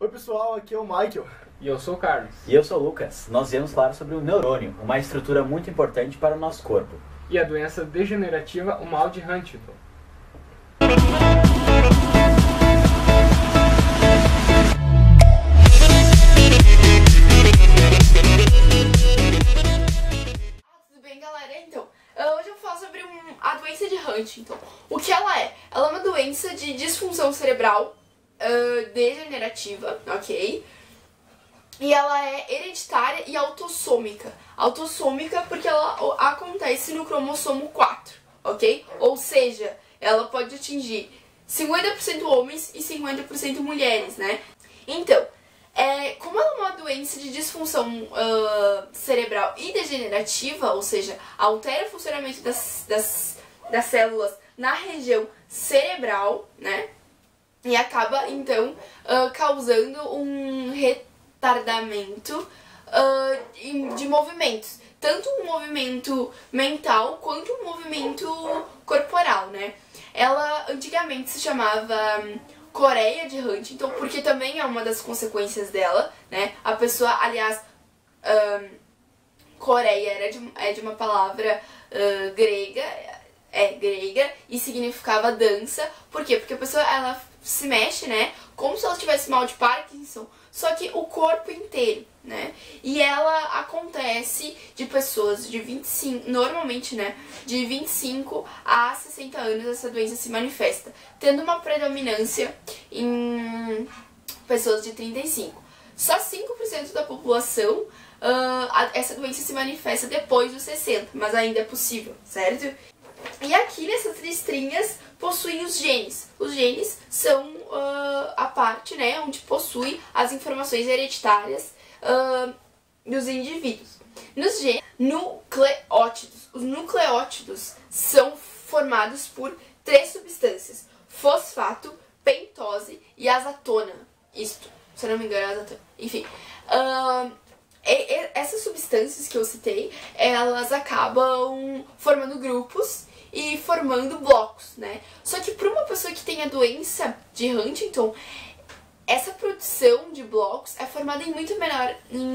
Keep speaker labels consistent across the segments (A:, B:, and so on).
A: Oi pessoal, aqui é o Michael.
B: E eu sou o Carlos.
C: E eu sou o Lucas. Nós viemos falar sobre o neurônio, uma estrutura muito importante para o nosso corpo.
B: E a doença degenerativa, o mal de Huntington.
D: Tudo bem, galera? Então, hoje eu vou falar sobre a doença de Huntington. O que ela é? Ela é uma doença de disfunção cerebral degenerativa, ok? E ela é hereditária e autossômica. Autossômica porque ela acontece no cromossomo 4, ok? Ou seja, ela pode atingir 50% homens e 50% mulheres, né? Então, como ela é uma doença de disfunção cerebral e degenerativa, ou seja, altera o funcionamento das células na região cerebral, né? E acaba, então, causando um retardamento de movimentos. Tanto um movimento mental quanto um movimento corporal, né? Ela antigamente se chamava Coreia de Huntington, porque também é uma das consequências dela, né? A pessoa, aliás, Coreia é de uma palavra grega e significava dança. Por quê? Porque a pessoa, ela se mexe, né? Como se ela tivesse mal de Parkinson, só que o corpo inteiro, né? E ela acontece de pessoas de 25, normalmente, né? De 25 a 60 anos essa doença se manifesta, tendo uma predominância em pessoas de 35. Só 5% da população essa doença se manifesta depois dos 60, mas ainda é possível, certo? E aqui nessas listrinhas possuem os genes. Os genes são a parte, né, onde possui as informações hereditárias dos indivíduos. Nos genes, nucleótidos. Os nucleótidos são formados por 3 substâncias: fosfato, pentose e azatona. Isto, se eu não me engano, é azatona. Enfim, essas substâncias que eu citei, elas acabam formando grupos e formando blocos, né? Só que para uma pessoa que tem a doença de Huntington, essa produção de blocos é formada em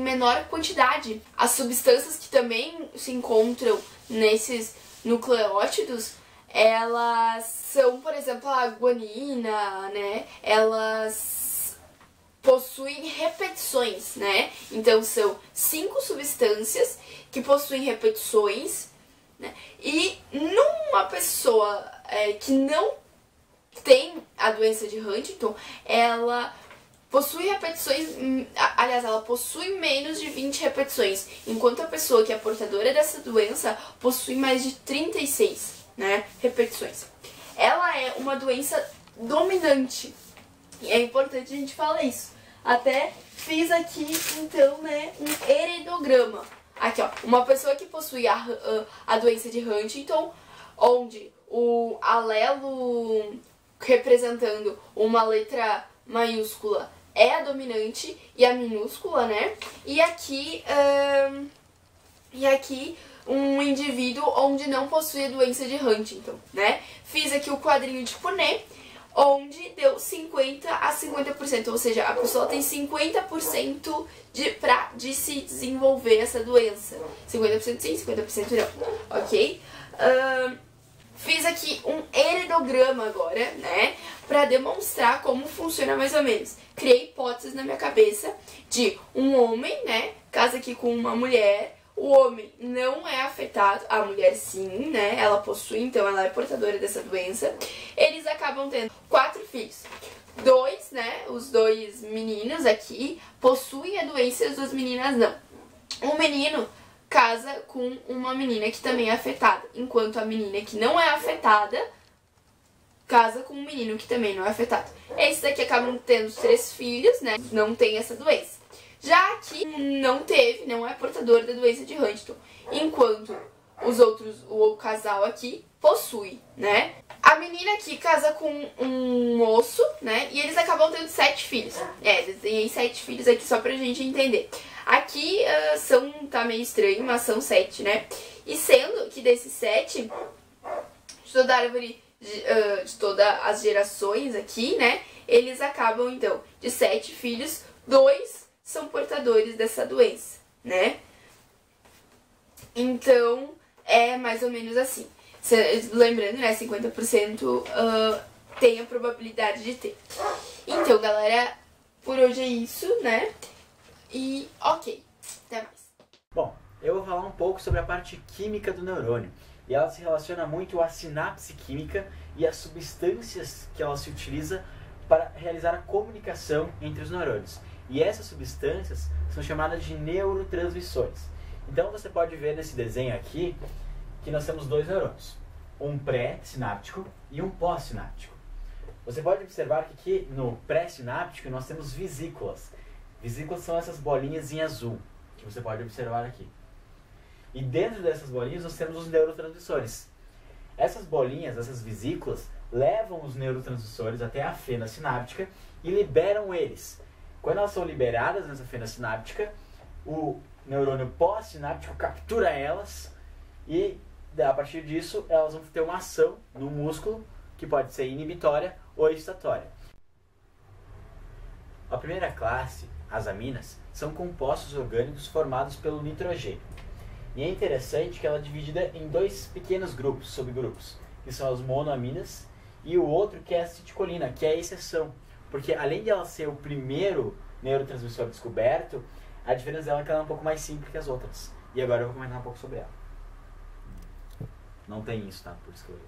D: menor quantidade. As substâncias que também se encontram nesses nucleótidos, elas são, por exemplo, a guanina, né? Elas possuem repetições, né? Então são 5 substâncias que possuem repetições, né? E numa pessoa que não tem a doença de Huntington, ela possui repetições, aliás, ela possui menos de 20 repetições, enquanto a pessoa que é portadora dessa doença possui mais de 36, né, repetições. Ela é uma doença dominante, e é importante a gente falar isso. Até fiz aqui, então, né, um heredograma. Aqui, ó, uma pessoa que possui a doença de Huntington, onde o alelo representando uma letra maiúscula é a dominante e a minúscula, né? E aqui um indivíduo onde não possui a doença de Huntington, né? Fiz aqui o quadrinho de Punnett, onde deu 50 a 50%, ou seja, a pessoa tem 50% de se desenvolver essa doença. 50% sim, 50% não, ok? Fiz aqui um heredograma agora, né, pra demonstrar como funciona mais ou menos. Criei hipóteses na minha cabeça de um homem, né, casa aqui com uma mulher. O homem não é afetado, a mulher sim, né? Ela possui, então ela é portadora dessa doença. Eles acabam tendo 4 filhos. 2, né? Os 2 meninos aqui possuem a doença e as 2 meninas não. Um menino casa com uma menina que também é afetada, enquanto a menina que não é afetada casa com um menino que também não é afetado. Esses daqui acabam tendo 3 filhos, né? Não tem essa doença. Já aqui não é portador da doença de Huntington, enquanto os outros, o casal aqui, possui, né? A menina aqui casa com um moço, né? E eles acabam tendo 7 filhos. Desenhei 7 filhos aqui só pra gente entender. Aqui tá meio estranho, mas são 7, né? E sendo que desses 7, estudo da árvore de todas as gerações aqui, né? Eles acabam, então, de 7 filhos, 2 são portadores dessa doença, né? Então, é mais ou menos assim. Lembrando, né, 50% tem a probabilidade de ter. Então, galera, por hoje é isso, né? E ok, até mais.
C: Bom, eu vou falar um pouco sobre a parte química do neurônio. E ela se relaciona muito à sinapse química e às substâncias que ela se utiliza para realizar a comunicação entre os neurônios. E essas substâncias são chamadas de neurotransmissores. Então você pode ver nesse desenho aqui que nós temos 2 neurônios, um pré-sináptico e um pós-sináptico. Você pode observar que aqui no pré-sináptico nós temos vesículas. Vesículas são essas bolinhas em azul, que você pode observar aqui. E dentro dessas bolinhas nós temos os neurotransmissores. Essas bolinhas, essas vesículas, levam os neurotransmissores até a fenda sináptica e liberam eles. Quando elas são liberadas nessa fenda sináptica, o neurônio pós-sináptico captura elas e, a partir disso, elas vão ter uma ação no músculo que pode ser inibitória ou excitatória. A primeira classe, as aminas, são compostos orgânicos formados pelo nitrogênio. E é interessante que ela é dividida em 2 pequenos grupos, subgrupos, que são as monoaminas e o outro que é a acetilcolina, que é a exceção. Porque além de ela ser o primeiro neurotransmissor descoberto, a diferença dela é que ela é um pouco mais simples que as outras. E agora eu vou comentar um pouco sobre ela. Não tem isso, tá? Por isso que eu...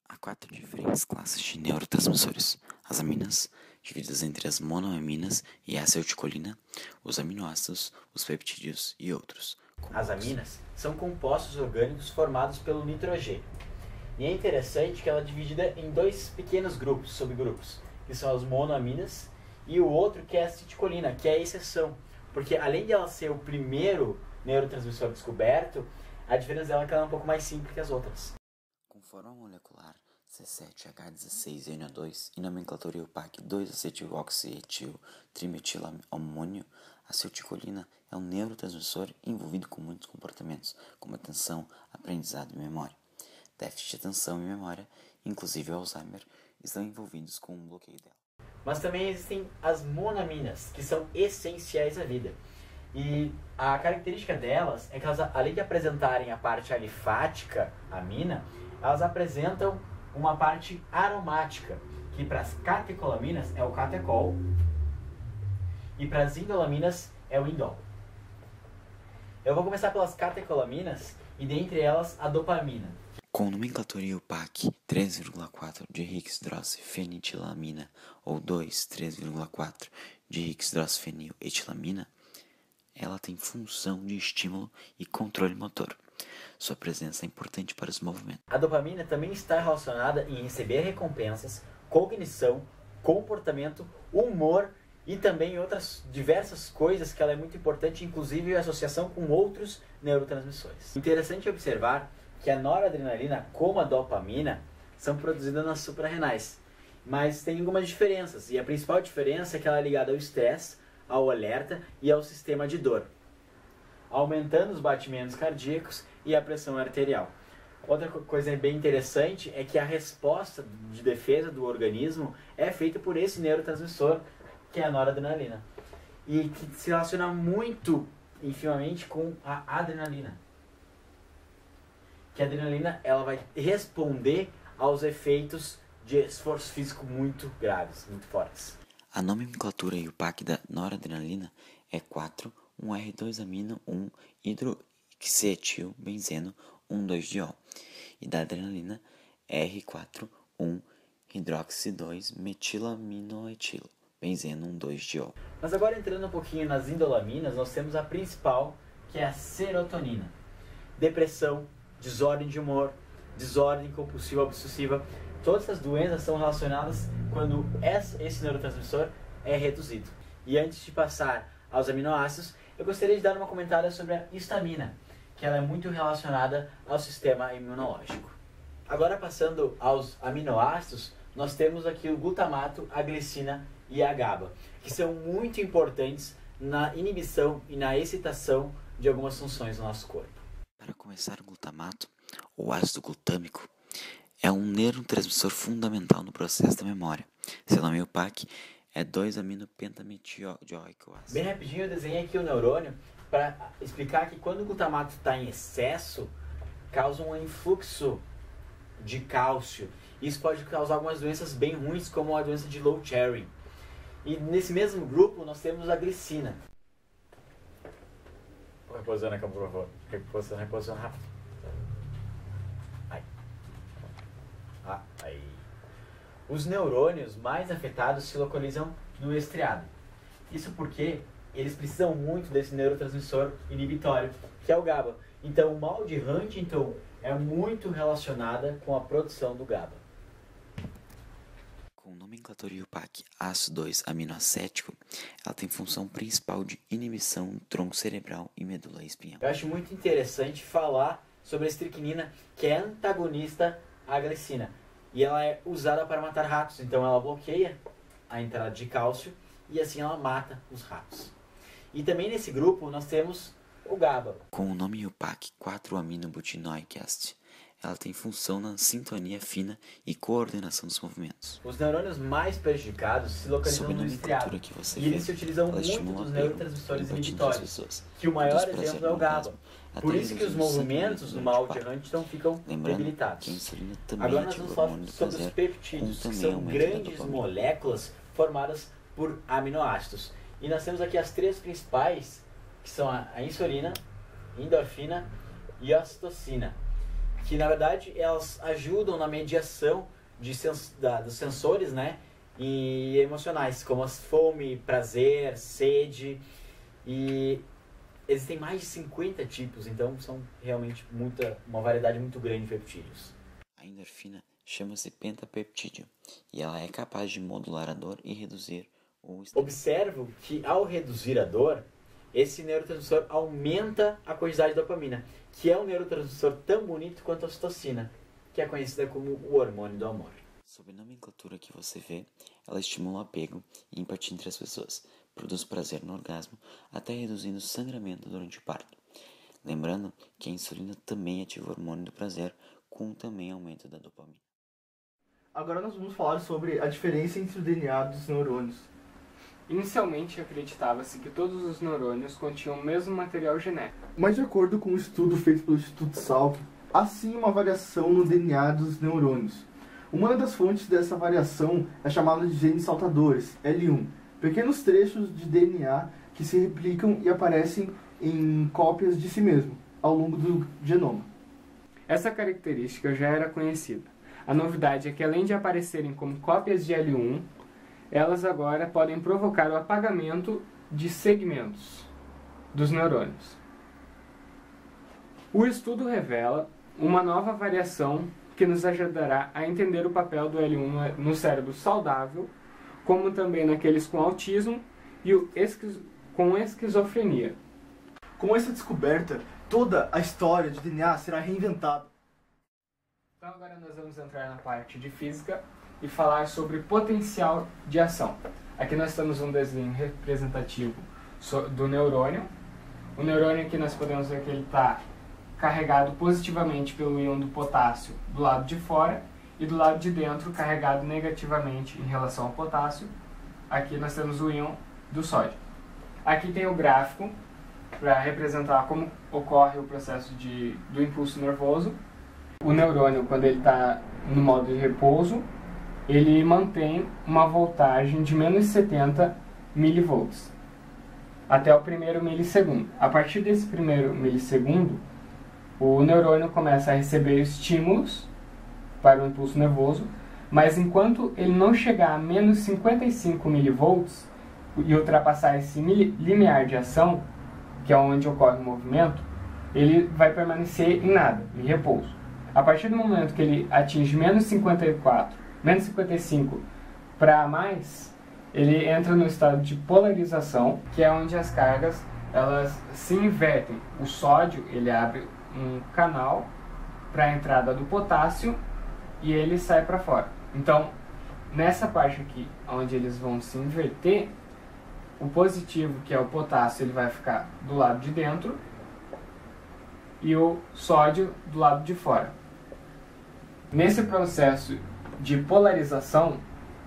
A: Há 4 diferentes classes de neurotransmissores. As aminas, divididas entre as monoaminas e a acetilcolina, os aminoácidos, os peptídeos e outros.
C: As aminas são compostos orgânicos formados pelo nitrogênio. E é interessante que ela é dividida em 2 pequenos grupos, subgrupos, que são as monoaminas e o outro que é a acetilcolina, que é a exceção. Porque além de ela ser o primeiro neurotransmissor descoberto, a diferença dela é que ela é um pouco mais simples que as outras.
A: Com forma molecular C7H16NO2 e nomenclatura IUPAC 2-acetiloxietil-trimetilamônio, a acetilcolina é um neurotransmissor envolvido com muitos comportamentos, como atenção, aprendizado e memória. Déficit de atenção e memória, inclusive o Alzheimer, estão envolvidos com um bloqueio dela.
C: Mas também existem as monoaminas, que são essenciais à vida. E a característica delas é que elas, além de apresentarem a parte alifática, amina, elas apresentam uma parte aromática, que para as catecolaminas é o catecol e para as indolaminas é o indol. Eu vou começar pelas catecolaminas e dentre elas a dopamina.
A: Com nomenclatura IUPAC 3,4 de hixidroxifenitilamina ou 2,3,4 de hixidroxifeniletilamina, ela tem função de estímulo e controle motor. Sua presença é importante para os movimentos.
C: A dopamina também está relacionada em receber recompensas, cognição, comportamento, humor e também outras diversas coisas que ela é muito importante, inclusive a associação com outros neurotransmissores. Interessante observar que a noradrenalina, como a dopamina, são produzidas nas suprarrenais, mas tem algumas diferenças, e a principal diferença é que ela é ligada ao estresse, ao alerta e ao sistema de dor, aumentando os batimentos cardíacos e a pressão arterial. Outra coisa bem interessante é que a resposta de defesa do organismo é feita por esse neurotransmissor, que é a noradrenalina, e que se relaciona muito intimamente com a adrenalina. Que a adrenalina ela vai responder aos efeitos de esforço físico muito graves, muito fortes.
A: A nomenclatura IUPAC da noradrenalina é 4-1R2-amino-1-hidroxietilbenzeno 1,2-diol e da adrenalina R4-1-hidroxi-2-metilaminoetilo benzeno 1,2-diol.
C: Mas agora entrando um pouquinho nas indolaminas, nós temos a principal, que é a serotonina. Depressão, desordem de humor, desordem compulsiva obsessiva, todas essas doenças são relacionadas quando esse neurotransmissor é reduzido. E antes de passar aos aminoácidos, eu gostaria de dar uma comentada sobre a histamina, que ela é muito relacionada ao sistema imunológico. Agora passando aos aminoácidos, nós temos aqui o glutamato, a glicina e a GABA, que são muito importantes na inibição e na excitação de algumas funções do nosso corpo.
A: Para começar, o glutamato, ou ácido glutâmico, É um neurotransmissor fundamental no processo da memória. Seu nome PAC é 2-aminopentametióico ácido.
C: Bem rapidinho eu desenhei aqui o neurônio para explicar que quando o glutamato está em excesso, causa um influxo de cálcio. Isso pode causar algumas doenças bem ruins, como a doença de Low Cherry. E nesse mesmo grupo nós temos a glicina. Reposição aqui, por favor. Reposição rápido. Aí. Os neurônios mais afetados se localizam no estriado. Isso porque eles precisam muito desse neurotransmissor inibitório, que é o GABA. Então, o mal de Huntington é muito relacionada com a produção do GABA.
A: Com nomenclatura IUPAC ácido 2-aminoacético, ela tem função principal de inibição no tronco cerebral e medula espinhal.
C: Eu acho muito interessante falar sobre a estricnina, que é antagonista à glicina. E ela é usada para matar ratos, então ela bloqueia a entrada de cálcio e assim ela mata os ratos. E também nesse grupo nós temos o GABA.
A: Com o nome IUPAC 4-aminobutinoic acid, ela tem função na sintonia fina e coordenação dos movimentos.
C: Os neurônios mais prejudicados se localizam no estriado,
A: que você
C: e eles se utilizam muito dos neurotransmissores inibitórios, que o maior exemplo é o GABA. Por isso que os movimentos do mal de Huntington ficam debilitados. Agora nós vamos falar sobre os peptídeos, que são grandes moléculas formadas por aminoácidos. E nós temos aqui as três principais, que são a insulina, endorfina e a ocitocina, que na verdade elas ajudam na mediação dos sensores, né, e emocionais, como as fome, prazer, sede, e existem mais de 50 tipos, então são realmente uma variedade muito grande de peptídeos.
A: A endorfina chama-se pentapeptídeo e ela é capaz de modular a dor e reduzir o estresse.
C: Observo que ao reduzir a dor, esse neurotransmissor aumenta a quantidade de dopamina, que é um neurotransmissor tão bonito quanto a ocitocina, que é conhecida como o hormônio do amor.
A: Sob a nomenclatura que você vê, ela estimula o apego e empatia entre as pessoas, produz prazer no orgasmo, até reduzindo o sangramento durante o parto. Lembrando que a insulina também ativa o hormônio do prazer, com também aumento da dopamina.
E: Agora nós vamos falar sobre a diferença entre o DNA dos neurônios.
B: Inicialmente acreditava-se que todos os neurônios continham o mesmo material genético.
E: Mas de acordo com um estudo feito pelo Instituto Salk, há sim uma variação no DNA dos neurônios. Uma das fontes dessa variação é chamada de genes saltadores, L1, pequenos trechos de DNA que se replicam e aparecem em cópias de si mesmo, ao longo do genoma.
B: Essa característica já era conhecida. A novidade é que, além de aparecerem como cópias de L1, elas agora podem provocar o apagamento de segmentos dos neurônios. O estudo revela uma nova variação que nos ajudará a entender o papel do L1 no cérebro saudável, como também naqueles com autismo e com esquizofrenia.
E: Com essa descoberta, toda a história de DNA será reinventada.
B: Então agora nós vamos entrar na parte de física e falar sobre potencial de ação. Aqui nós temos um desenho representativo do neurônio. O neurônio aqui nós podemos ver que ele está carregado positivamente pelo íon do potássio do lado de fora e do lado de dentro carregado negativamente em relação ao potássio. Aqui nós temos o íon do sódio. Aqui tem o gráfico para representar como ocorre o processo do impulso nervoso. O neurônio, quando ele está no modo de repouso, ele mantém uma voltagem de menos 70 milivolts até o primeiro milissegundo. A partir desse primeiro milissegundo, o neurônio começa a receber estímulos para o impulso nervoso, mas enquanto ele não chegar a menos 55 milivolts e ultrapassar esse limiar de ação, que é onde ocorre o movimento, ele vai permanecer em nada, em repouso. A partir do momento que ele atinge menos 54, menos 55 para mais, ele entra no estado de polarização, que é onde as cargas elas se invertem. O sódio ele abre um canal para a entrada do potássio e ele sai para fora. Então, nessa parte aqui, onde eles vão se inverter, o positivo, que é o potássio, ele vai ficar do lado de dentro e o sódio do lado de fora. Nesse processo de polarização,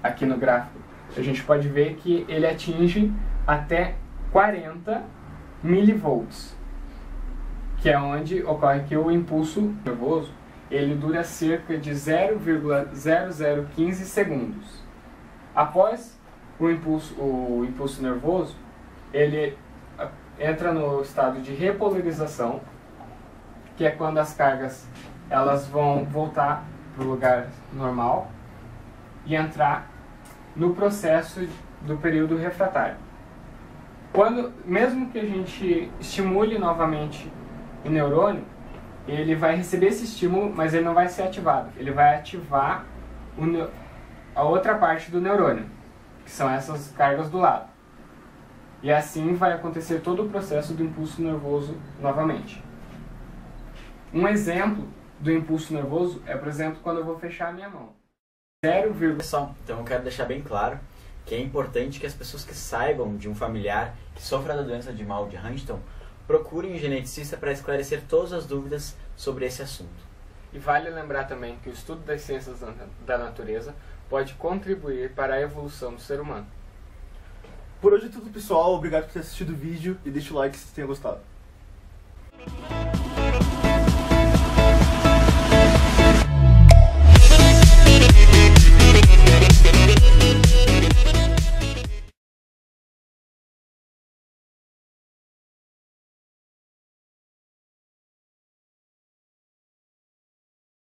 B: aqui no gráfico, a gente pode ver que ele atinge até 40 milivolts, que é onde ocorre que o impulso nervoso ele dura cerca de 0,0015 segundos. Após o impulso nervoso, ele entra no estado de repolarização, que é quando as cargas elas vão voltar para o lugar normal e entrar no processo do período refratário. Mesmo que a gente estimule novamente o neurônio, ele vai receber esse estímulo, mas ele não vai ser ativado. Ele vai ativar a outra parte do neurônio, que são essas cargas do lado. E assim vai acontecer todo o processo do impulso nervoso novamente. Um exemplo do impulso nervoso é, por exemplo, quando eu vou fechar a minha mão.
C: Pessoal, então eu quero deixar bem claro que é importante que as pessoas que saibam de um familiar que sofra da doença de mal de Huntington procurem um geneticista para esclarecer todas as dúvidas sobre esse assunto.
B: E vale lembrar também que o estudo das ciências da natureza pode contribuir para a evolução do ser humano.
E: Por hoje é tudo, pessoal. Obrigado por ter assistido o vídeo e deixa o like se tenha gostado.